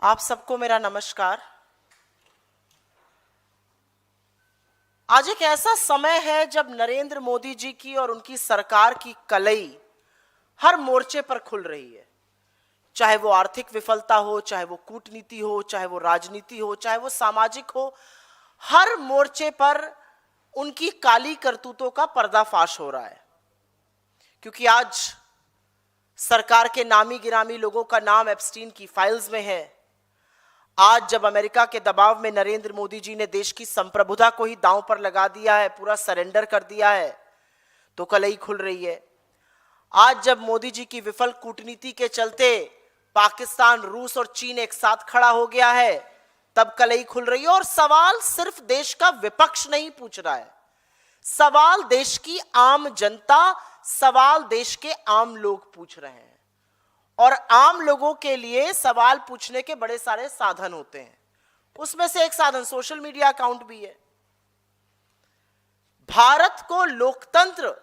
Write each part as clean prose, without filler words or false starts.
आप सबको मेरा नमस्कार। आज एक ऐसा समय है जब नरेंद्र मोदी जी की और उनकी सरकार की कलई हर मोर्चे पर खुल रही है। चाहे वो आर्थिक विफलता हो, चाहे वो कूटनीति हो, चाहे वो राजनीति हो, चाहे वो सामाजिक हो, हर मोर्चे पर उनकी काली करतूतों का पर्दाफाश हो रहा है। क्योंकि आज सरकार के नामी गिरामी लोगों का नाम एप्स्टीन की फाइल्स में है। आज जब अमेरिका के दबाव में नरेंद्र मोदी जी ने देश की संप्रभुता को ही दांव पर लगा दिया है, पूरा सरेंडर कर दिया है, तो कलई खुल रही है। आज जब मोदी जी की विफल कूटनीति के चलते पाकिस्तान, रूस और चीन एक साथ खड़ा हो गया है, तब कलई खुल रही है। और सवाल सिर्फ देश का विपक्ष नहीं पूछ रहा है, सवाल देश की आम जनता, सवाल देश के आम लोग पूछ रहे हैं। और आम लोगों के लिए सवाल पूछने के बड़े सारे साधन होते हैं। उसमें से एक साधन सोशल मीडिया अकाउंट भी है। भारत को लोकतंत्र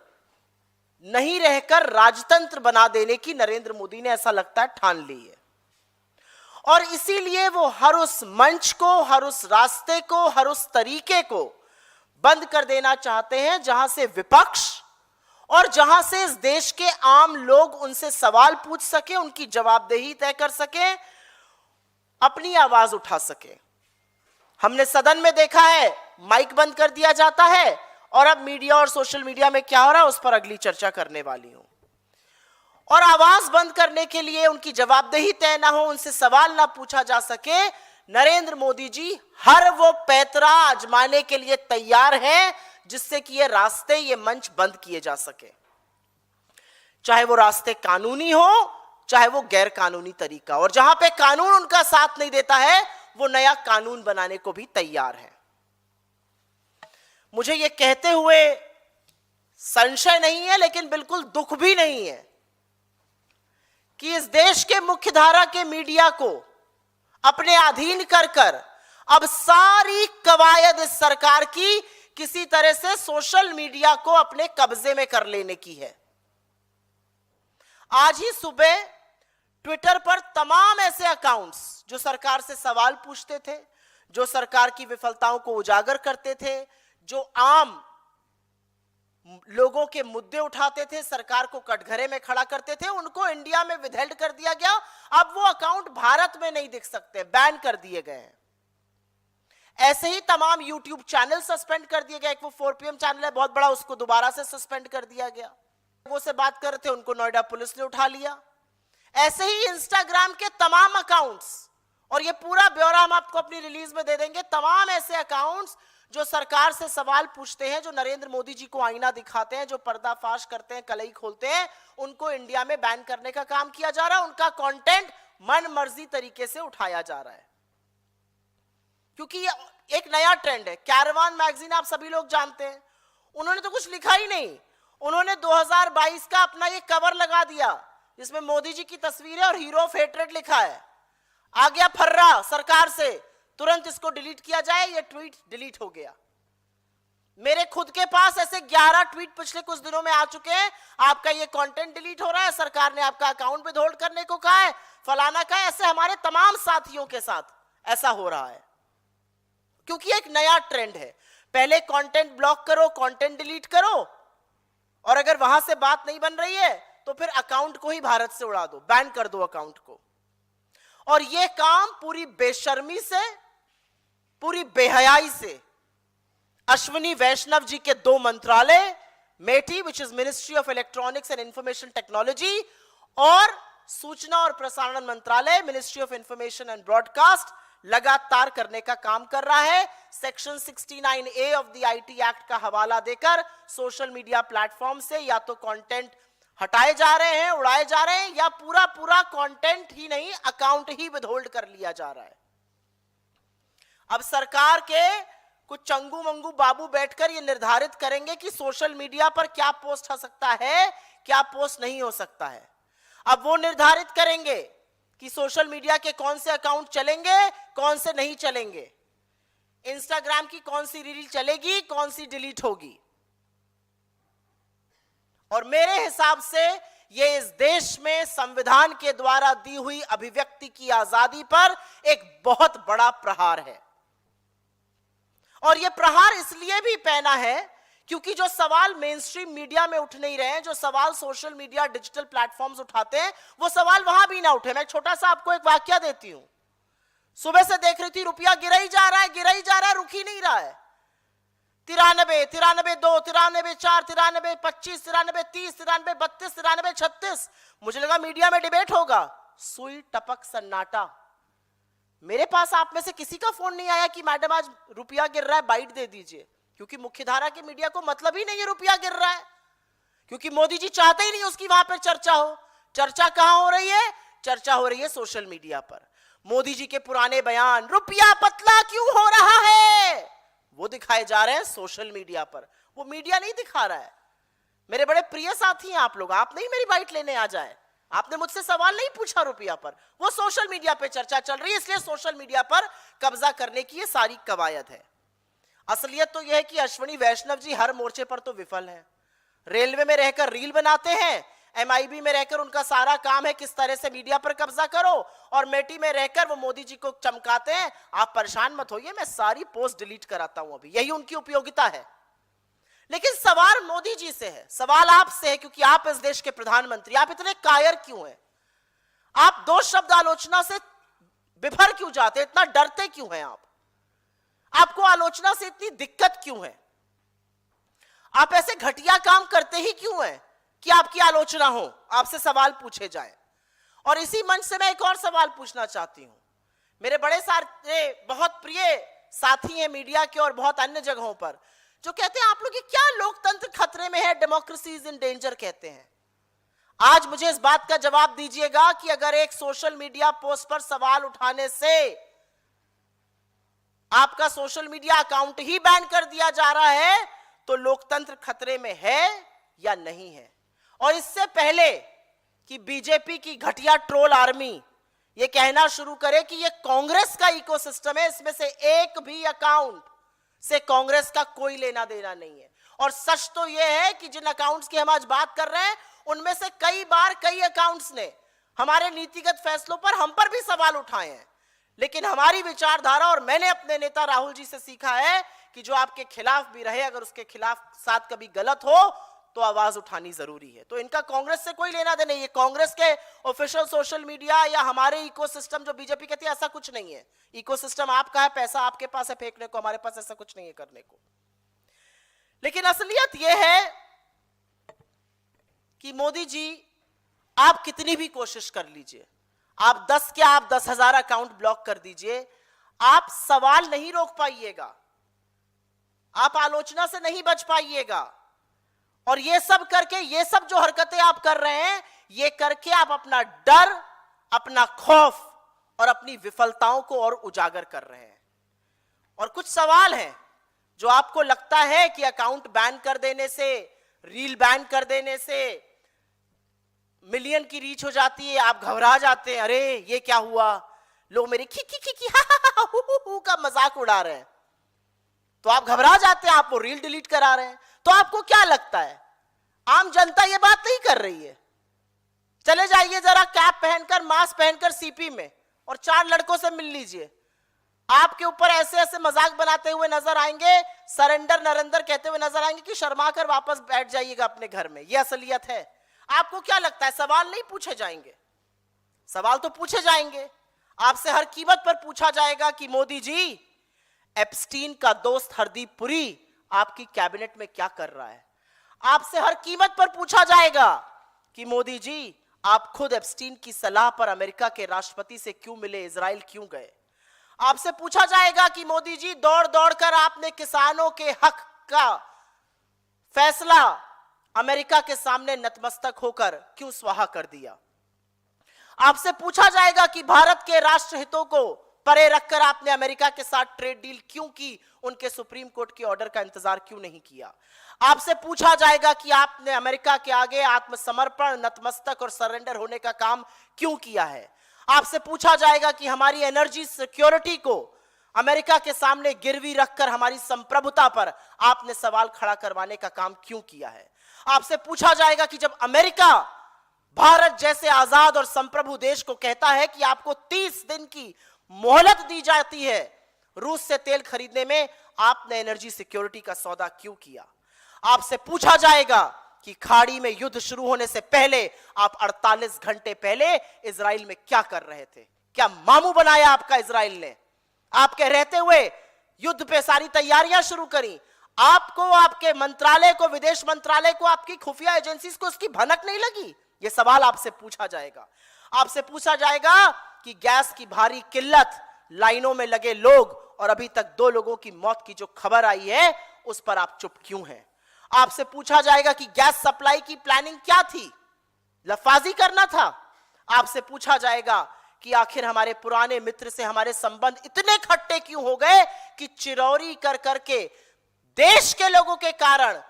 नहीं रहकर राजतंत्र बना देने की नरेंद्र मोदी ने, ऐसा लगता है, ठान ली है। और इसीलिए वो हर उस मंच को, हर उस रास्ते को, हर उस तरीके को बंद कर देना चाहते हैं जहां से विपक्ष और जहां से इस देश के आम लोग उनसे सवाल पूछ सके, उनकी जवाबदेही तय कर सके, अपनी आवाज उठा सके। हमने सदन में देखा है माइक बंद कर दिया जाता है, और अब मीडिया और सोशल मीडिया में क्या हो रहा है उस पर अगली चर्चा करने वाली हूं। और आवाज बंद करने के लिए, उनकी जवाबदेही तय ना हो, उनसे सवाल ना पूछा जा सके, नरेंद्र मोदी जी हर वो पैतरा आजमाने के लिए तैयार हैं जिससे कि ये रास्ते, ये मंच बंद किए जा सके। चाहे वो रास्ते कानूनी हो, चाहे वो गैर कानूनी तरीका। और जहां पे कानून उनका साथ नहीं देता है, वो नया कानून बनाने को भी तैयार है। मुझे ये कहते हुए संशय नहीं है, लेकिन बिल्कुल दुख भी नहीं है कि इस देश के मुख्यधारा के मीडिया को अपने अधीन कर कर अब सारी कवायद इस सरकार की किसी तरह से सोशल मीडिया को अपने कब्जे में कर लेने की है। आज ही सुबह ट्विटर पर तमाम ऐसे अकाउंट्स जो सरकार से सवाल पूछते थे, जो सरकार की विफलताओं को उजागर करते थे, जो आम लोगों के मुद्दे उठाते थे, सरकार को कटघरे में खड़ा करते थे, उनको इंडिया में विदहेल्ड कर दिया गया। अब वो अकाउंट भारत में नहीं दिख सकते, बैन कर दिए गए हैं। ऐसे ही तमाम यूट्यूब चैनल सस्पेंड कर दिए गए। एक वो 4 PM चैनल है बहुत बड़ा, उसको दोबारा से सस्पेंड कर दिया गया। वो से बात कर रहे थे, उनको नोएडा पुलिस ने उठा लिया। ऐसे ही इंस्टाग्राम के तमाम अकाउंट्स, और ये पूरा ब्यौरा हम आपको अपनी रिलीज में दे देंगे, तमाम ऐसे अकाउंट्स जो सरकार से सवाल पूछते हैं, जो नरेंद्र मोदी जी को आईना दिखाते हैं, जो पर्दाफाश करते हैं, कलई खोलते हैं, उनको इंडिया में बैन करने का काम किया जा रहा है। उनका कंटेंट मन मर्जी तरीके से उठाया जा रहा है। क्योंकि ये एक नया ट्रेंड है। कैरवान मैगजीन आप सभी लोग जानते हैं, उन्होंने तो कुछ लिखा ही नहीं। उन्होंने 2022 का अपना ये कवर लगा दिया जिसमें मोदी जी की तस्वीर है और हीरो ऑफ हेट्रेड लिखा है। आ गया फर्रा सरकार से, तुरंत इसको डिलीट किया जाए। ये ट्वीट डिलीट हो गया। मेरे खुद के पास ऐसे 11 ट्वीट पिछले कुछ दिनों में आ चुके हैं, आपका ये कंटेंट डिलीट हो रहा है, सरकार ने आपका अकाउंट भी होल्ड करने को कहा है, फलाना का। ऐसे हमारे तमाम साथियों के साथ ऐसा हो रहा है, क्योंकि एक नया ट्रेंड है। पहले कंटेंट ब्लॉक करो, कंटेंट डिलीट करो, और अगर वहां से बात नहीं बन रही है तो फिर अकाउंट को ही भारत से उड़ा दो, बैन कर दो अकाउंट को। और यह काम पूरी बेशर्मी से, पूरी बेहयाई से अश्विनी वैष्णव जी के 2 मंत्रालय, MeitY which is ministry of electronics and information technology, और सूचना और प्रसारण मंत्रालय, ministry of information and broadcast, लगातार करने का काम कर रहा है। Section 69A of the IT act का हवाला देकर सोशल मीडिया प्लेटफॉर्म से या तो कंटेंट हटाए जा रहे हैं, उड़ाए जा रहे हैं, या पूरा पूरा कंटेंट ही नहीं, अकाउंट ही विदहोल्ड कर लिया जा रहा है। अब सरकार के कुछ चंगू मंगू बाबू बैठकर ये निर्धारित करेंगे कि सोशल मीडिया पर क्या पोस्ट हो सकता है, क्या पोस्ट नहीं हो सकता है। अब वो निर्धारित करेंगे कि सोशल मीडिया के कौन से अकाउंट चलेंगे, कौन से नहीं चलेंगे, इंस्टाग्राम की कौन सी रील चलेगी, कौन सी डिलीट होगी। और मेरे हिसाब से ये इस देश में संविधान के द्वारा दी हुई अभिव्यक्ति की आजादी पर एक बहुत बड़ा प्रहार है। और यह प्रहार इसलिए भी पैना है क्योंकि जो सवाल मेन स्ट्रीम मीडिया में उठ नहीं रहे हैं, जो सवाल सोशल मीडिया डिजिटल प्लेटफॉर्म्स उठाते हैं, वो सवाल वहां भी ना उठे। मैं छोटा सा आपको एक वाक्य देती हूं। सुबह से देख रही थी, रुपया गिरा ही जा रहा है, रुक ही नहीं रहा है। 93, 93.2, 93.4, 93.25, 93.30, 93.32, 93.36। मुझे लगा मीडिया में डिबेट होगा। सुई टपक सन्नाटा। मेरे पास आप में से किसी का फोन नहीं आया कि मैडम आज रुपया गिर रहा है, बाइट दे दीजिए। क्योंकि मुख्यधारा के मीडिया को मतलब ही नहीं है रुपया गिर रहा है, क्योंकि मोदी जी चाहते ही नहीं उसकी वहां पर चर्चा हो। चर्चा कहां हो रही है? चर्चा हो रही है सोशल मीडिया पर। मोदी जी के पुराने बयान, रुपया पतला क्यों हो रहा है, वो दिखाए जा रहे हैं सोशल मीडिया पर। वो मीडिया नहीं दिखा रहा है। मेरे बड़े प्रिय साथी हैं आप लोग, आप नहीं मेरी बाइट लेने आ जाए। आपने मुझसे सवाल नहीं पूछा रुपया पर, वो सोशल मीडिया पे चर्चा चल रही है, इसलिए सोशल मीडिया पर कब्जा करने की ये सारी कवायद है। असलियत तो यह है कि अश्विनी वैष्णव जी हर मोर्चे पर तो विफल हैं। रेलवे में रहकर रील बनाते हैं, एमआईबी में रहकर उनका सारा काम है किस तरह से मीडिया पर कब्जा करो, और मेटी में रहकर वो मोदी जी को चमकाते हैं। आप परेशान मत होइए, मैं सारी पोस्ट डिलीट कराता हूं अभी, यही उनकी उपयोगिता है। लेकिन सवाल मोदी जी से है, सवाल आपसे है, क्योंकि आप इस देश के प्रधानमंत्री। आप इतने कायर क्यों हैं? आप दो शब्द आलोचना से बिफर क्यों जाते हैं? इतना डरते क्यों हैं आप? आपको आलोचना से इतनी दिक्कत क्यों है? आप ऐसे घटिया काम करते ही क्यों हैं कि आपकी आलोचना हो, आपसे सवाल पूछे जाए? और इसी मंच से मैं एक और सवाल पूछना चाहती हूं। मेरे बड़े सारे बहुत प्रिय साथी हैं मीडिया के और बहुत अन्य जगहों पर, जो कहते हैं आप लोग ये क्या लोकतंत्र खतरे में है, डेमोक्रेसी इज इन डेंजर कहते हैं। आज मुझे इस बात का जवाब दीजिएगा कि अगर एक सोशल मीडिया पोस्ट पर सवाल उठाने से आपका सोशल मीडिया अकाउंट ही बैन कर दिया जा रहा है, तो लोकतंत्र खतरे में है या नहीं है? और इससे पहले कि बीजेपी की घटिया ट्रोल आर्मी यह कहना शुरू करे कि यह कांग्रेस का इकोसिस्टम है, इसमें से एक भी अकाउंट से कांग्रेस का कोई लेना देना नहीं है। और सच तो यह है कि जिन अकाउंट्स की हम आज बात कर रहे हैं, उनमें से कई बार कई अकाउंट्स ने हमारे नीतिगत फैसलों पर हम पर भी सवाल उठाए हैं। लेकिन हमारी विचारधारा, और मैंने अपने नेता राहुल जी से सीखा है कि जो आपके खिलाफ भी रहे, अगर उसके खिलाफ साथ कभी गलत हो तो आवाज उठानी जरूरी है। तो इनका कांग्रेस से कोई लेना देना नहीं है। कांग्रेस के ऑफिशियल सोशल मीडिया या हमारे इकोसिस्टम जो बीजेपी कहती है, ऐसा कुछ नहीं है। इकोसिस्टम आपका है, पैसा आपके पास है फेंकने को, हमारे पास ऐसा कुछ नहीं है करने को। लेकिन असलियत यह है कि मोदी जी, आप कितनी भी कोशिश कर लीजिए, आप 10,000 अकाउंट ब्लॉक कर दीजिए, आप सवाल नहीं रोक पाइएगा, आप आलोचना से नहीं बच पाइएगा। और ये सब करके, ये सब जो हरकतें आप कर रहे हैं, ये करके आप अपना डर, अपना खौफ और अपनी विफलताओं को और उजागर कर रहे हैं। और कुछ सवाल हैं जो आपको लगता है कि अकाउंट बैन कर देने से, रील बैन कर देने से मिलियन की रीच हो जाती है, आप घबरा जाते हैं, अरे ये क्या हुआ, लोग मेरी खी खी खी खी हा हु का मजाक उड़ा रहे हैं, तो आप घबरा जाते हैं, आप वो रील डिलीट करा रहे हैं। तो आपको क्या लगता है आम जनता ये बात नहीं कर रही है? चले जाइए जरा कैप पहनकर, मास्क पहनकर सीपी में और 4 लड़कों से मिल लीजिए, आपके ऊपर ऐसे ऐसे मजाक बनाते हुए नजर आएंगे, सरेंडर नरेंद्र कहते हुए नजर आएंगे कि शर्मा कर वापस बैठ जाइएगा अपने घर में। ये असलियत है। आपको क्या लगता है सवाल नहीं पूछे जाएंगे? सवाल तो पूछे जाएंगे। आपसे हर कीमत पर पूछा जाएगा कि मोदी जी, एप्स्टीन का दोस्त हरदीप पुरी आपकी कैबिनेट में क्या कर रहा है? आपसे हर कीमत पर पूछा जाएगा कि मोदी जी, आप खुद एप्स्टीन की सलाह पर अमेरिका के राष्ट्रपति से क्यों मिले, इजराइल क्यों गए? आपसे पूछा जाएगा कि मोदी जी, दौड़ दौड़ कर आपने किसानों के हक का फैसला अमेरिका के सामने नतमस्तक होकर क्यों स्वाहा कर दिया? आपसे पूछा जाएगा कि भारत के राष्ट्र हितों को परे रखकर आपने अमेरिका के साथ ट्रेड डील क्यों की, उनके सुप्रीम कोर्ट के ऑर्डर का इंतजार क्यों नहीं किया? आपसे पूछा जाएगा कि आपने अमेरिका के आगे आत्मसमर्पण, नतमस्तक और सरेंडर होने का काम क्यों किया है? आपसे पूछा जाएगा कि हमारी एनर्जी सिक्योरिटी को अमेरिका के सामने गिरवी रखकर हमारी संप्रभुता पर आपने सवाल खड़ा करवाने का काम क्यों किया है? आपसे पूछा जाएगा कि जब अमेरिका भारत जैसे आजाद और संप्रभु देश को कहता है कि आपको 30 दिन की मोहलत दी जाती है रूस से तेल खरीदने में, आपने एनर्जी सिक्योरिटी का सौदा क्यों किया? आपसे पूछा जाएगा कि खाड़ी में युद्ध शुरू होने से पहले आप 48 घंटे पहले इजराइल में क्या कर रहे थे? क्या मामू बनाया आपका इजराइल ने? आपके रहते हुए युद्ध पे सारी तैयारियां शुरू करी। आपको, आपके मंत्रालय को, विदेश मंत्रालय को, आपकी खुफिया एजेंसीज को उसकी भनक नहीं लगी? यह सवाल आपसे पूछा जाएगा। आपसे पूछा जाएगा कि गैस की भारी किल्लत, लाइनों में लगे लोग और अभी तक 2 लोगों की मौत की जो खबर आई है उस पर आप चुप क्यों हैं? आपसे पूछा जाएगा कि गैस सप्लाई की प्लानिंग क्या थी? लफाजी करना था? आपसे पूछा जाएगा कि आखिर हमारे पुराने मित्र से हमारे संबंध इतने खट्टे क्यों हो गए कि चिरौरी कर करके देश के लोगों के कारण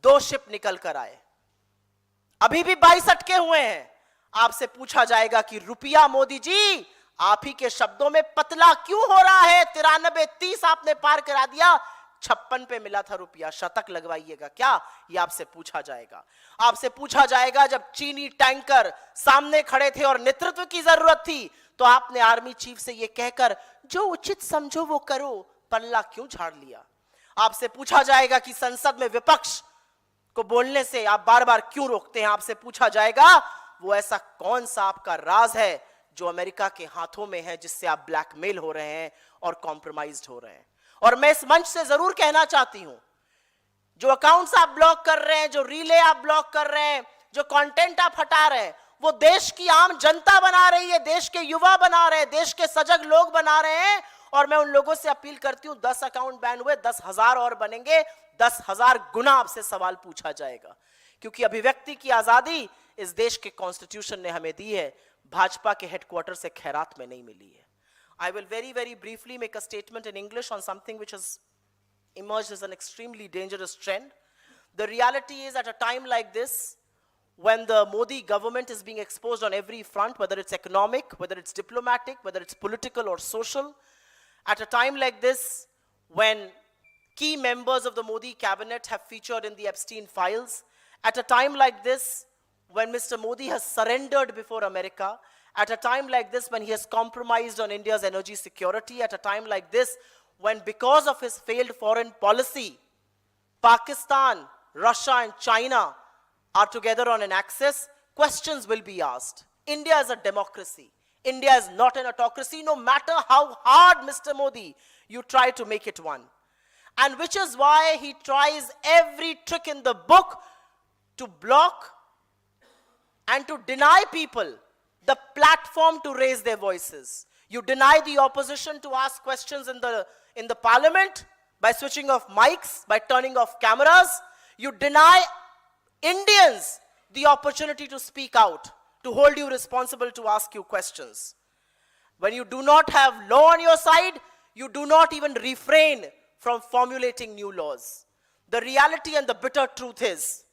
2 शिप निकल कर आए, अभी भी 22 अटके हुए हैं। आपसे पूछा जाएगा कि रुपया मोदी जी आप ही के शब्दों में पतला क्यों हो रहा है? 93, 30 आपने पार करा दिया, 56 पे मिला था रुपया, शतक लगवाइएगा क्या? ये आपसे पूछा जाएगा। आपसे पूछा जाएगा जब चीनी टैंकर सामने खड़े थे और नेतृत्व की जरूरत थी तो आपने आर्मी चीफ से ये कहकर जो उचित समझो वो करो, पल्ला क्यों झाड़ लिया? आपसे पूछा जाएगा कि संसद में विपक्ष को बोलने से आप बार बार क्यों रोकते हैं? आपसे पूछा जाएगा वो ऐसा कौन सा आपका राज है जो अमेरिका के हाथों में है, जिससे आप ब्लैकमेल हो रहे हैं और कॉम्प्रोमाइज्ड हो रहे हैं? और मैं इस मंच से जरूर कहना चाहती हूं, जो अकाउंट्स आप ब्लॉक कर रहे हैं, जो रीले आप ब्लॉक कर रहे हैं, जो कंटेंट आप हटा रहे हैं, वो देश की आम जनता बना रही है, देश के युवा बना रहे हैं, देश के सजग लोग बना रहे हैं। और मैं उन लोगों से अपील करती हूं, 10 अकाउंट बैन हुए, 10,000 और बनेंगे, 10,000 गुना आपसे सवाल पूछा जाएगा, क्योंकि अभिव्यक्ति की आजादी इस देश के कॉन्स्टिट्यूशन ने हमें दी है, भाजपा के हेडक्वार्टर से खैरात में नहीं मिली है। I will very briefly make a statement in English on something which has emerged as an extremely dangerous trend. The reality is, at a time like this, when the Modi government is being exposed on every front, whether it's economic, whether it's diplomatic, whether it's political or social, at a time like this, when key members of the Modi cabinet have featured in the Epstein files, at a time like this, when Mr. Modi has surrendered before America, at a time like this, when he has compromised on India's energy security, at a time like this, when because of his failed foreign policy, Pakistan, Russia and China are together on an axis, questions will be asked. India is a democracy. India is not an autocracy, no matter how hard, Mr. Modi, you try to make it one. And which is why he tries every trick in the book to block and to deny people the platform to raise their voices. You deny the opposition to ask questions in the parliament by switching off mics, by turning off cameras. You deny Indians the opportunity to speak out, to hold you responsible, to ask you questions. When you do not have law on your side, you do not even refrain from formulating new laws. The reality and the bitter truth is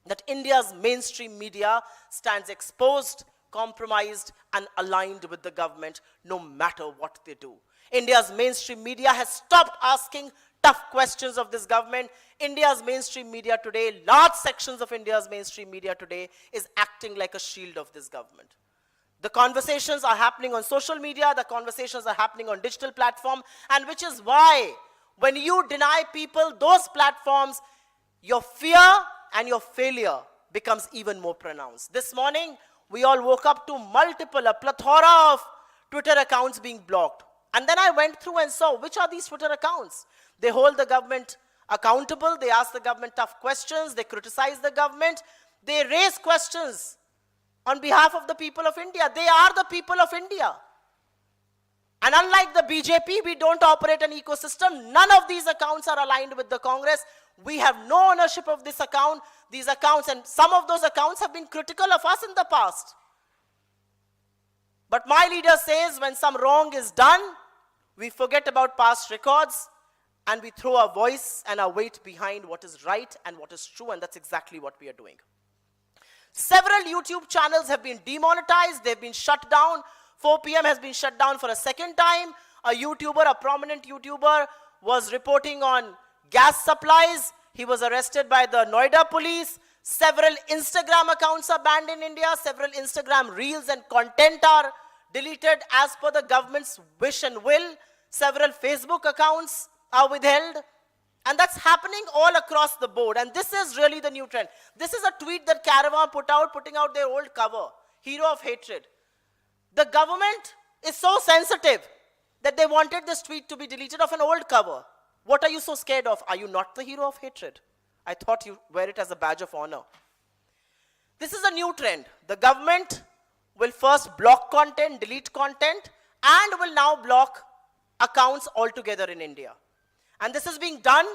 that India's mainstream media stands exposed, compromised and aligned with the government no matter what they do. India's mainstream media has stopped asking tough questions of this government. India's mainstream media today, large sections of India's mainstream media today is acting like a shield of this government. The conversations are happening on social media, the conversations are happening on digital platform, and which is why when you deny people those platforms, your fear and your failure becomes even more pronounced. This morning, we all woke up to a plethora of Twitter accounts being blocked. And then I went through and saw which are these Twitter accounts. They hold the government accountable, they ask the government tough questions, they criticize the government, they raise questions on behalf of the people of India. They are the people of India. And unlike the BJP, we don't operate an ecosystem. None of these accounts are aligned with the Congress. We have no ownership of this account, these accounts, and some of those accounts have been critical of us in the past. But my leader says when some wrong is done, we forget about past records and we throw our voice and our weight behind what is right and what is true, and that's exactly what we are doing. Several YouTube channels have been demonetized, they've been shut down. 4 p.m. has been shut down for a second time. A prominent YouTuber was reporting on gas supplies. He was arrested by the Noida police. Several Instagram accounts are banned in India. Several Instagram reels and content are deleted as per the government's wish and will. Several Facebook accounts are withheld. And that's happening all across the board. And this is really the new trend. This is a tweet that Caravan put out, putting out their old cover, Hero of Hatred. The government is so sensitive that they wanted this tweet to be deleted of an old cover. What are you so scared of? Are you not the hero of hatred? I thought you wear it as a badge of honor. This is a new trend. The government will first block content, delete content, and will now block accounts altogether in India. And this is being done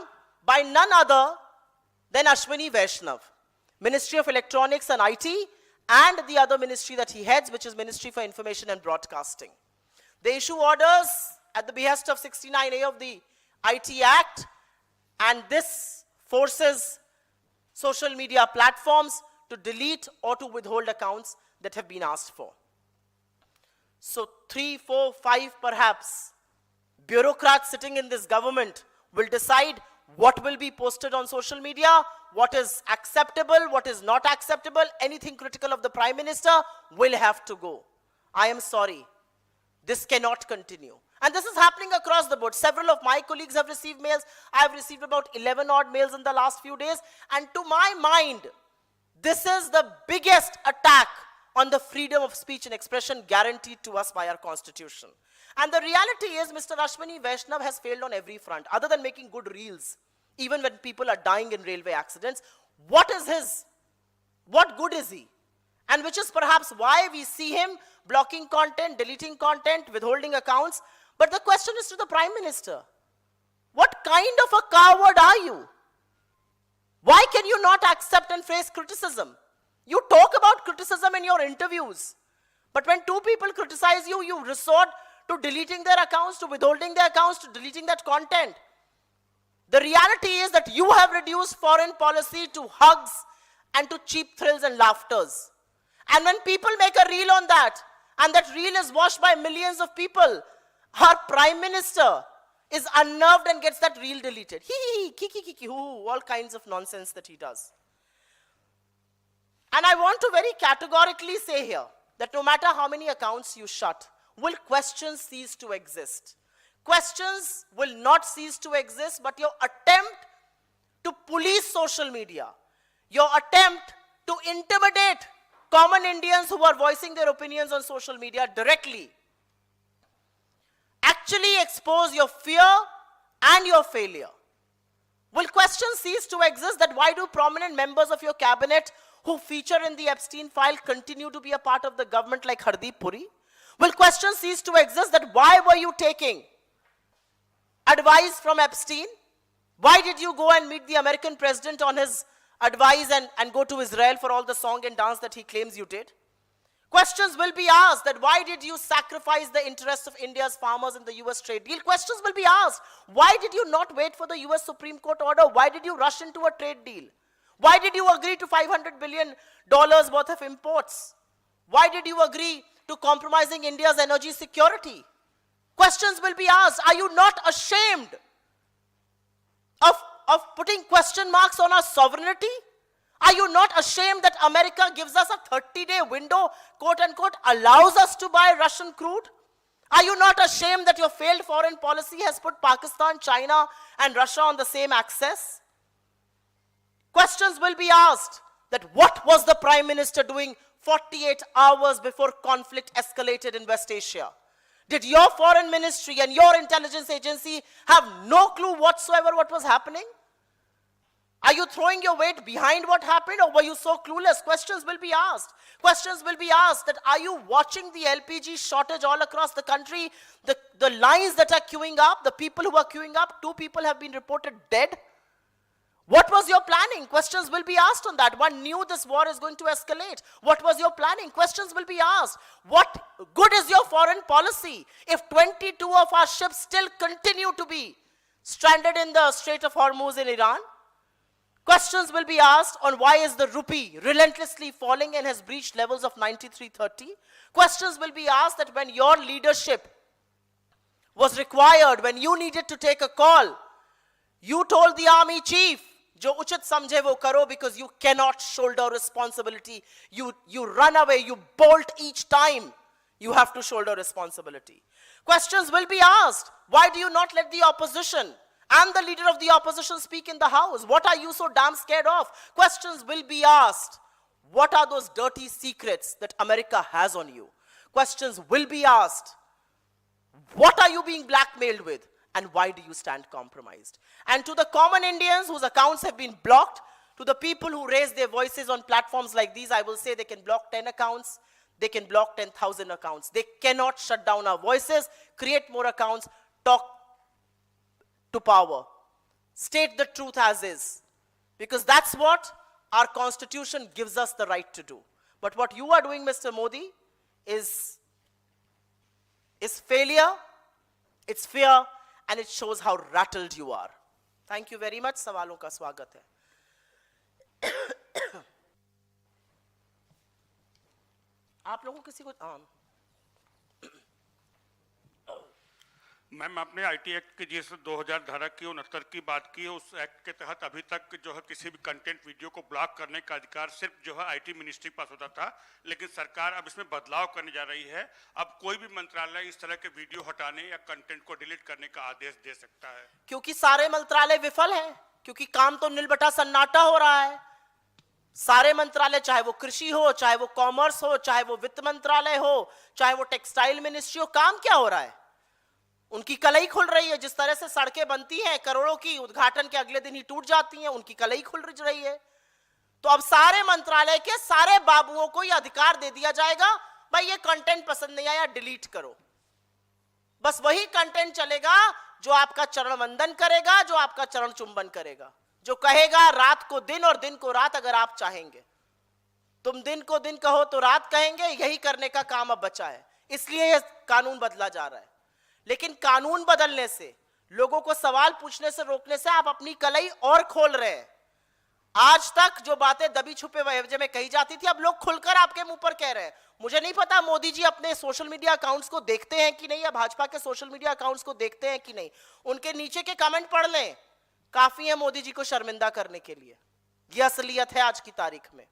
by none other than Ashwini Vaishnav, Ministry of Electronics and IT, and the other ministry that he heads, which is Ministry for Information and Broadcasting. They issue orders at the behest of 69A of the IT Act, and this forces social media platforms to delete or to withhold accounts that have been asked for. So 3, 4, 5 perhaps bureaucrats sitting in this government will decide what will be posted on social media, what is acceptable, what is not acceptable. Anything critical of the Prime Minister will have to go. I am sorry. This cannot continue. And this is happening across the board. Several of my colleagues have received mails. I have received about 11 odd mails in the last few days. And to my mind, this is the biggest attack on the freedom of speech and expression guaranteed to us by our constitution. And the reality is Mr. Ashwini Vaishnav has failed on every front, other than making good reels. Even when people are dying in railway accidents, what is his? What good is he? And which is perhaps why we see him blocking content, deleting content, withholding accounts. But the question is to the Prime Minister, what kind of a coward are you? Why can you not accept and face criticism? You talk about criticism in your interviews. But when two people criticize you, you resort to deleting their accounts, to withholding their accounts, to deleting that content. The reality is that you have reduced foreign policy to hugs and to cheap thrills and laughters. And when people make a reel on that, and that reel is watched by millions of people, our Prime Minister is unnerved and gets that reel deleted. Hee, kiki, kiki, hoo, all kinds of nonsense that he does. And I want to very categorically say here that no matter how many accounts you shut, will questions cease to exist? Questions will not cease to exist, but your attempt to police social media, your attempt to intimidate common Indians who are voicing their opinions on social media directly, actually expose your fear and your failure. Will questions cease to exist that why do prominent members of your cabinet who feature in the Epstein file continue to be a part of the government like Hardeep Puri? Will questions cease to exist that why were you taking advice from Epstein? Why did you go and meet the American president on his advice and go to Israel for all the song and dance that he claims you did? Questions will be asked that why did you sacrifice the interests of India's farmers in the US trade deal? Questions will be asked. Why did you not wait for the US Supreme Court order? Why did you rush into a trade deal? Why did you agree to $500 billion worth of imports? Why did you agree to compromising India's energy security? Questions will be asked. Are you not ashamed of putting question marks on our sovereignty? Are you not ashamed that America gives us a 30-day window, quote unquote, allows us to buy Russian crude? Are you not ashamed that your failed foreign policy has put Pakistan, China, and Russia on the same axis? Questions will be asked that what was the Prime Minister doing 48 hours before conflict escalated in West Asia? Did your foreign ministry and your intelligence agency have no clue whatsoever what was happening? Are you throwing your weight behind what happened, or were you so clueless? Questions will be asked. Questions will be asked that are you watching the LPG shortage all across the country? The lines that are queuing up, the people who are queuing up, 2 people have been reported dead. What was your planning? Questions will be asked on that. One knew this war is going to escalate. What was your planning? Questions will be asked. What good is your foreign policy if 22 of our ships still continue to be stranded in the Strait of Hormuz in Iran? Questions will be asked on why is the rupee relentlessly falling and has breached levels of 93.30. Questions will be asked that when your leadership was required, when you needed to take a call, you told the army chief जो उचित समझे वो करो, because you cannot shoulder responsibility. You run away, you bolt each time. You have to shoulder responsibility. Questions will be asked. Why do you not let the opposition and the leader of the opposition speak in the house? What are you so damn scared of? Questions will be asked. What are those dirty secrets that America has on you? Questions will be asked. What are you being blackmailed with? And why do you stand compromised? And to the common Indians whose accounts have been blocked, to the people who raise their voices on platforms like these, I will say they can block 10 accounts, they can block 10,000 accounts. They cannot shut down our voices, create more accounts, talk to power. State the truth as is. Because that's what our constitution gives us the right to do. But what you are doing, Mr. Modi, is failure, it's fear, and it shows how rattled you are. Thank you very much. सवालों का स्वागत है. आप लोगों किसी को ma'am, आपने IT act की जिस 2000 धारा की 69 की बात की है, उस एक्ट के तहत अभी तक जो है किसी भी कंटेंट वीडियो को ब्लॉक करने का अधिकार सिर्फ जो है आईटी मिनिस्ट्री के पास होता था, लेकिन सरकार अब इसमें बदलाव करने जा रही है. अब कोई भी मंत्रालय इस तरह के वीडियो हटाने या कंटेंट को डिलीट करने का आदेश दे सकता है. क्योंकि सारे मंत्रालय विफल हैं, क्योंकि काम तो नीलबटा सन्नाटा हो रहा है. सारे मंत्रालय, चाहे वो कृषि हो, चाहे वो कॉमर्स हो, चाहे वो वित्त मंत्रालय हो, चाहे वो टेक्सटाइल मिनिस्ट्री हो, काम क्या हो रहा है? उनकी कलई खुल रही है. जिस तरह से सड़कें बनती हैं करोड़ों की, उद्घाटन के अगले दिन ही टूट जाती हैं, उनकी कलई खुल रही है. तो अब सारे मंत्रालय के सारे बाबुओं को यह अधिकार दे दिया जाएगा, भाई ये कंटेंट पसंद नहीं आया, डिलीट करो. बस वही कंटेंट चलेगा जो आपका चरण वंदन करेगा, जो आपका चरण चुंबन करेगा, जो कहेगा रात को दिन और दिन को रात. अगर आप चाहेंगे, तुम दिन को दिन कहो तो रात कहेंगे, यही करने का काम अब बचा है. इसलिए यह कानून बदला जा रहा है. लेकिन कानून बदलने से, लोगों को सवाल पूछने से रोकने से आप अपनी कलई और खोल रहे हैं. आज तक जो बातें दबी छुपे वजह में कही जाती थी, अब लोग खुलकर आपके मुंह पर कह रहे हैं. मुझे नहीं पता मोदी जी अपने सोशल मीडिया अकाउंट्स को देखते हैं कि नहीं, या भाजपा के सोशल मीडिया अकाउंट्स को देखते हैं कि नहीं. उनके नीचे के कमेंट पढ़ लें, काफी है मोदी जी को शर्मिंदा करने के लिए. यह असलियत है आज की तारीख में.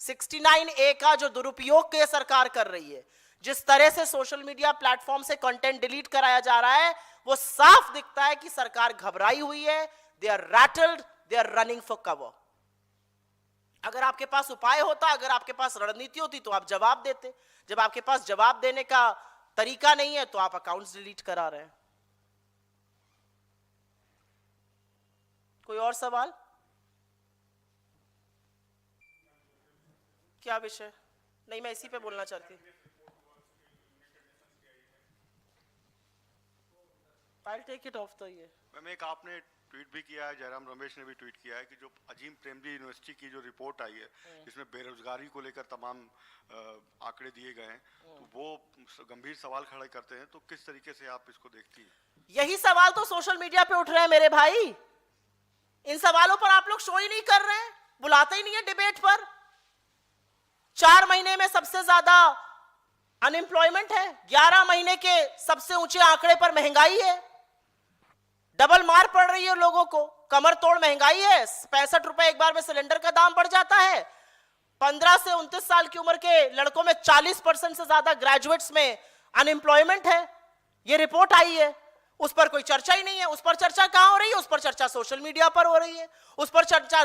69A का जो दुरुपयोग के सरकार कर रही है, जिस तरह से सोशल मीडिया प्लेटफॉर्म से कंटेंट डिलीट कराया जा रहा है, वो साफ दिखता है कि सरकार घबराई हुई है. They are rattled, they are running for cover. अगर आपके पास उपाय होता, अगर आपके पास रणनीति होती तो आप जवाब देते. जब आपके पास जवाब देने का तरीका नहीं है तो आप अकाउंट्स डिलीट करा रहे हैं. कोई और सवाल? क्या विषय? नहीं, मैं इसी पे बोलना चाहती. I'll take it off तो ये. मैम, एक आपने ट्वीट भी किया है, जयराम रमेश ने भी ट्वीट किया है कि जो अजीम प्रेमजी यूनिवर्सिटी की जो रिपोर्ट आई है, इसमें बेरोजगारी को लेकर तमाम आंकड़े दिए गए हैं, तो वो गंभीर सवाल खड़े करते हैं. तो किस तरीके से आप इसको देखती हैं? यही सवाल तो सोशल मीडिया पे उठ रहे हैं मेरे भाई. इन सवालों पर आप लोग शो ही नहीं कर रहे हैं, बुलाते ही नहीं है डिबेट पर. 4 महीने में सबसे ज्यादा अनएम्प्लॉयमेंट है, 11 महीने के सबसे ऊंचे आंकड़े पर महंगाई है, डबल मार पड़ रही है लोगों को, कमर तोड़ महंगाई है. 65 रुपए एक बार में सिलेंडर का दाम बढ़ जाता है. 15 से 29 साल की उम्र के लड़कों में 40% से ज्यादा ग्रेजुएट्स में अनएम्प्लॉयमेंट है. यह रिपोर्ट आई है, उस पर कोई चर्चा ही नहीं है. उस पर चर्चा कहां हो रही है? उस पर चर्चा सोशल मीडिया पर हो रही है. उस पर चर्चा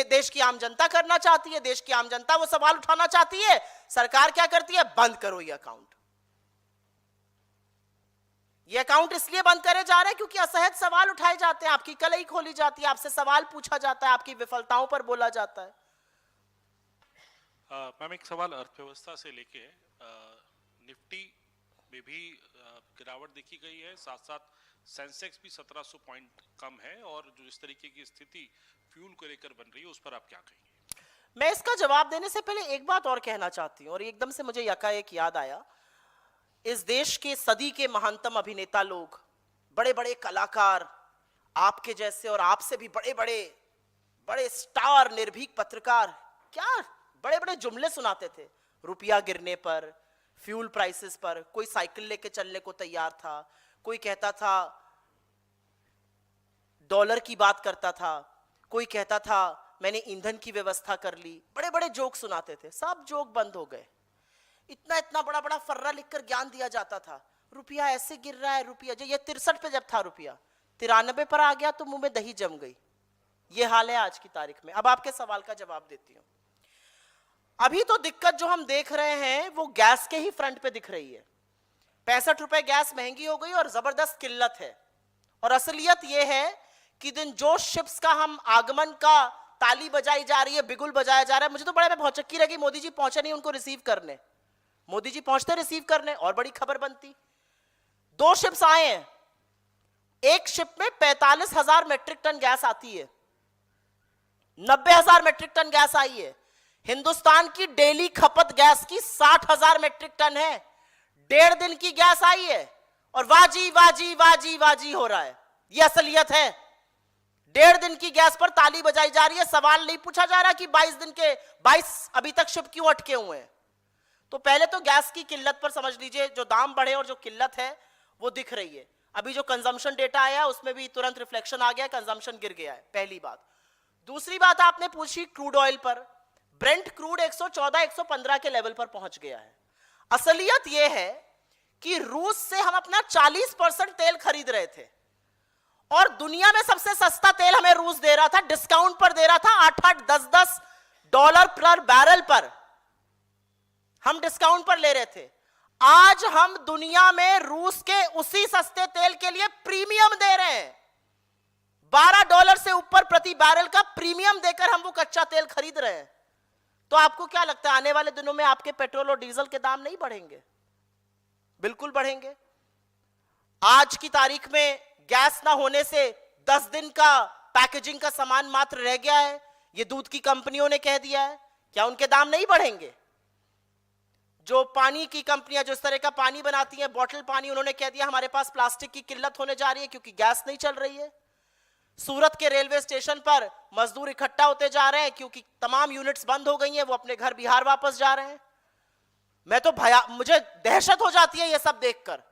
देश की आम जनता करना चाहती है. देश की आम जनता वो सवाल उठाना चाहती है. सरकार क्या करती है? बंद करो ये अकाउंट. ये अकाउंट इसलिए बंद करे जा रहे हैं क्योंकि असहज सवाल उठाए जाते हैं, आपकी कलई खोली जाती है, आपसे सवाल पूछा जाता है, आपकी विफलताओं पर बोला जाता है. मैम, एक सवाल अर्थव्यवस्था से लेके, निफ्टी में भी गिरावट देखी गई है, साथ साथ सेंसेक्स भी 1700 पॉइंट कम है, और जो इस तरीके की स्थिति फ्यूल को लेकर बन रही है, उस पर आप क्या कहेंगे? मैं इसका जवाब देने से पहले एक बात और कहना चाहती हूं, और एकदम से मुझे यकाएक याद आया. इस देश के सदी के महानतम अभिनेता लोग, बड़े बड़े कलाकार, आपके जैसे और आपसे भी बड़े बड़े बड़े स्टार निर्भीक पत्रकार, क्या बड़े बड़े जुमले सुनाते थे. रुपया गिरने पर, फ्यूल प्राइसेस पर, कोई साइकिल लेके चलने को तैयार था, कोई कहता था डॉलर की बात करता था, कोई कहता था मैंने ईंधन की व्यवस्था कर ली, बड़े बड़े जोक सुनाते थे, सब जोक बंद हो गए। इतना इतना बड़ा बड़ा फर्रा लिखकर ज्ञान दिया जाता था, रुपया ऐसे गिर रहा है, रुपया जो ये 63 पे जब था रुपया 93 पर आ गया तो मुंह में दही जम गई। ये हाल है आज की तारीख में। अब आपके सवाल का जवाब देती हूं। अभी तो दिक्कत जो हम देख रहे हैं वो गैस के ही फ्रंट पे दिख रही है। 65 रुपए गैस महंगी हो गई और जबरदस्त किल्लत है। और असलियत यह है कि दिन जो शिप्स का हम आगमन का ताली बजाई जा रही है, बिगुल बजाया जा रहा है, मुझे तो बड़े में भौचक्की लगी, मोदी जी पहुंचे नहीं उनको रिसीव करने। मोदी जी पहुंचते रिसीव करने और बड़ी खबर बनती। 2 शिप्स आए हैं, एक शिप में 45,000 मेट्रिक टन गैस आती है, 90,000 मेट्रिक टन गैस आई है। हिंदुस्तान की डेली खपत गैस की 60,000 मेट्रिक टन है। 1.5 दिन की गैस आई है और वाजी वाजी वाजी वाजी हो रहा है। यह असलियत है। 1.5 दिन की गैस पर ताली बजाई जा रही है। सवाल नहीं पूछा जा रहा कि 22 दिन के 22 अभी तक शिप क्यों अटके हुए हैं। तो पहले तो गैस की किल्लत पर समझ लीजिए, जो दाम बढ़े और जो किल्लत है वो दिख रही है। अभी जो कंजम्पशन डेटा आया उसमें भी तुरंत रिफ्लेक्शन आ गया, कंजम्पशन गिर गया है, पहली बात। दूसरी बात आपने पूछी क्रूड ऑयल पर। ब्रेंट क्रूड 114-115 के लेवल पर पहुंच गया है। असलियत यह है कि रूस से हम अपना 40% तेल खरीद रहे थे और दुनिया में सबसे सस्ता तेल हमें रूस दे रहा था, डिस्काउंट पर दे रहा था, 8-8, 10-10 डॉलर पर बैरल पर हम डिस्काउंट पर ले रहे थे। आज हम दुनिया में रूस के उसी सस्ते तेल के लिए प्रीमियम दे रहे हैं। $12 से ऊपर प्रति बैरल का प्रीमियम देकर हम वो कच्चा तेल खरीद रहे हैं। तो आपको क्या लगता है आने वाले दिनों में आपके पेट्रोल और डीजल के दाम नहीं बढ़ेंगे? बिल्कुल बढ़ेंगे। आज की तारीख में गैस ना होने से 10 दिन का पैकेजिंग का सामान मात्र रह गया है, ये दूध की कंपनियों ने कह दिया है। क्या उनके दाम नहीं बढ़ेंगे? जो पानी की कंपनियां जो इस तरह का पानी बनाती हैं, बॉटल पानी, उन्होंने कह दिया हमारे पास प्लास्टिक की किल्लत होने जा रही है क्योंकि गैस नहीं चल रही है। सूरत के रेलवे स्टेशन पर मजदूर इकट्ठा होते जा रहे हैं क्योंकि तमाम यूनिट्स बंद हो गई हैं, वो अपने घर बिहार वापस जा रहे हैं। मैं तो मुझे दहशत हो जाती है ये सब देखकर,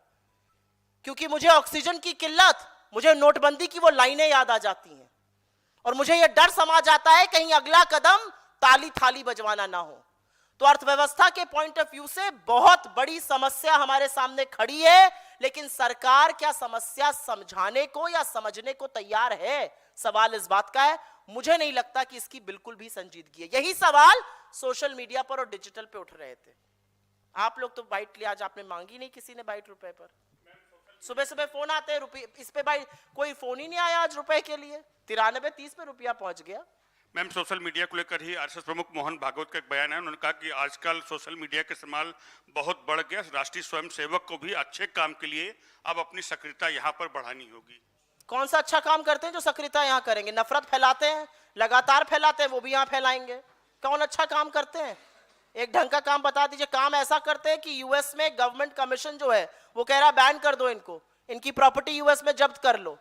क्योंकि मुझे ऑक्सीजन की किल्लत, मुझे नोटबंदी की वो लाइनें याद आ जाती हैं और मुझे ये डर समा जाता है कहीं अगला कदम ताली थाली बजवाना ना हो। तो अर्थव्यवस्था के पॉइंट ऑफ व्यू से बहुत बड़ी समस्या हमारे सामने खड़ी है, लेकिन सरकार क्या समस्या समझाने को या समझने को तैयार है? सवाल इस बात का है। मुझे नहीं लगता कि इसकी बिल्कुल भी संजीदगी है। यही सवाल सोशल मीडिया पर और डिजिटल पे उठ रहे थे। आप लोग तो बाइट लिया, आज आपने मांगी नहीं किसी ने बाइट रुपए पर। सुबह सुबह फोन आते हैं रुपये इस पे, बाइट कोई फोन ही नहीं आया आज रुपए के लिए। 93-30 पे रुपया पहुंच गया। मैम, सोशल मीडिया को लेकर ही आरएसएस प्रमुख मोहन भागवत का एक बयान है। उन्होंने कहा कि आजकल सोशल मीडिया का इस्तेमाल बहुत बढ़ गया, राष्ट्रीय स्वयंसेवक को भी अच्छे काम के लिए अब अपनी सक्रियता यहाँ पर बढ़ानी होगी। कौन सा अच्छा काम करते हैं जो सक्रियता यहाँ करेंगे? नफरत फैलाते हैं, लगातार फैलाते हैं, वो भी यहाँ फैलाएंगे। कौन अच्छा काम करते हैं? एक ढंग का काम बता दीजिए। काम ऐसा करते हैं कि यूएस में गवर्नमेंट कमीशन जो है वो कह रहा बैन कर दो इनको, इनकी प्रॉपर्टी यूएस में जब्त कर लो।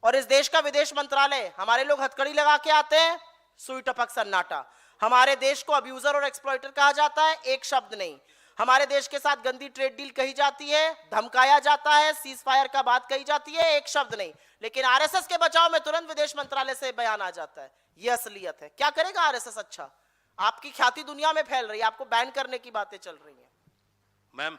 और इस देश का विदेश मंत्रालय, हमारे लोग हथकड़ी लगा के आते हैं, सुई टपक सन्नाटा। हमारे देश को अब्यूजर और एक्सप्लॉइटर कहा जाता है, एक शब्द नहीं। हमारे देश के साथ गंदी ट्रेड डील कही जाती है, धमकाया जाता है, सीज फायर का बात कही जाती है, एक शब्द नहीं। लेकिन आरएसएस के बचाव में तुरंत विदेश मंत्रालय से बयान आ जाता है। यह असलियत है। क्या करेगा आरएसएस? अच्छा, आपकी ख्याति दुनिया में फैल रही है, आपको बैन करने की बातें चल रही हैं। मैम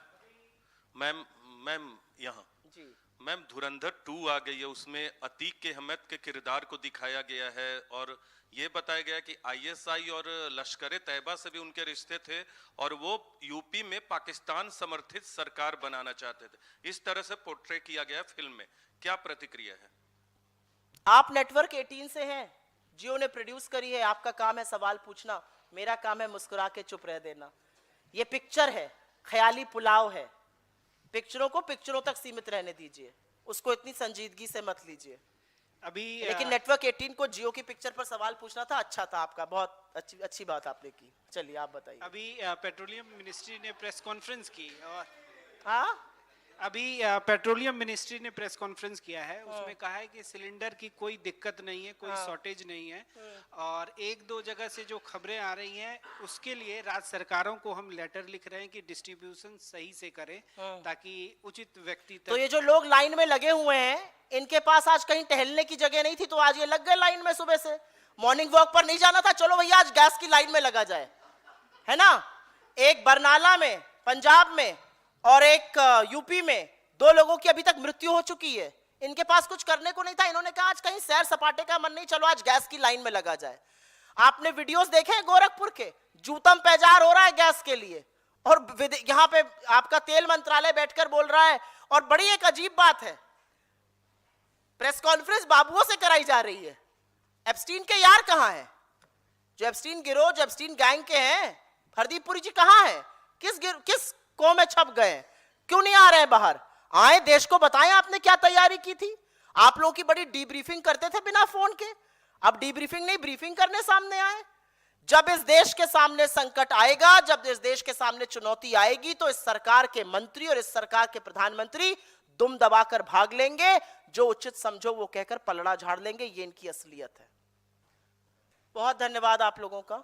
यहाँ जी मैम, धुरंधर 2 आ गई है, उसमें अतीक के अहमद के किरदार को दिखाया गया है और ये बताया गया कि आईएसआई और लश्कर तैयबा से भी उनके रिश्ते थे और वो यूपी में पाकिस्तान समर्थित सरकार बनाना चाहते थे। इस तरह से पोर्ट्रे किया गया फिल्म में, क्या प्रतिक्रिया है? आप नेटवर्क 18 से हैं, जियो ने प्रोड्यूस करी है, आपका काम है सवाल पूछना, मेरा काम है मुस्कुरा के चुप रह देना। ये पिक्चर है, ख्याली पुलाव है। पिक्चरों को पिक्चरों तक सीमित रहने दीजिए, उसको इतनी संजीदगी से मत लीजिए। अभी लेकिन नेटवर्क 18 को जियो की पिक्चर पर सवाल पूछना था, अच्छा था आपका, बहुत अच्छी बात आपने की। चलिए आप बताइए। अभी पेट्रोलियम मिनिस्ट्री ने प्रेस कॉन्फ्रेंस की और हाँ, अभी पेट्रोलियम मिनिस्ट्री ने प्रेस कॉन्फ्रेंस किया है, उसमें कहा है कि सिलेंडर की कोई दिक्कत नहीं है, कोई शॉर्टेज नहीं है, और एक दो जगह से जो खबरें आ रही हैं उसके लिए राज्य सरकारों को हम लेटर लिख रहे हैं कि डिस्ट्रीब्यूशन सही से करें ताकि उचित व्यक्ति तो तक। ये जो लोग लाइन में लगे हुए हैं, इनके पास आज कहीं टहलने की जगह नहीं थी, तो आज ये लग गए लाइन में। सुबह से मॉर्निंग वॉक पर नहीं जाना था, चलो भैया आज गैस की लाइन में लगा जाए, है ना। एक बरनाला में पंजाब में और एक यूपी में 2 लोगों की अभी तक मृत्यु हो चुकी है। इनके पास कुछ करने को नहीं था, इन्होंने कहा आज कहीं सैर सपाटे का मन नहीं, चलो आज गैस की लाइन में लगा जाए। आपने वीडियोस देखे हैं गोरखपुर के, जूतम पैजार हो रहा है गैस के लिए, और यहां पे आपका तेल मंत्रालय बैठकर बोल रहा है। और बड़ी एक अजीब बात है, प्रेस कॉन्फ्रेंस बाबुओं से कराई जा रही है। एप्स्टीन के यार कहां हैं? जो एप्स्टीन गिरोह, जो एप्स्टीन गैंग के हैं, हरदीप पुरी जी कहां हैं? किस को में छप गए? क्यों नहीं आ रहे हैं बाहर? आए, देश को बताएं आपने क्या तैयारी की थी। आप लोगों की बड़ी डीब्रीफिंग करते थे बिना फोन के, अब डीब्रीफिंग नहीं ब्रीफिंग करने सामने आए। जब इस देश के सामने संकट आएगा, जब इस देश के सामने चुनौती आएगी, तो इस सरकार के मंत्री और इस सरकार के प्रधानमंत्री दुम दबाकर भाग लेंगे, जो उचित समझो वो कहकर पलड़ा झाड़ लेंगे। ये इनकी असलियत है। बहुत धन्यवाद आप लोगों का।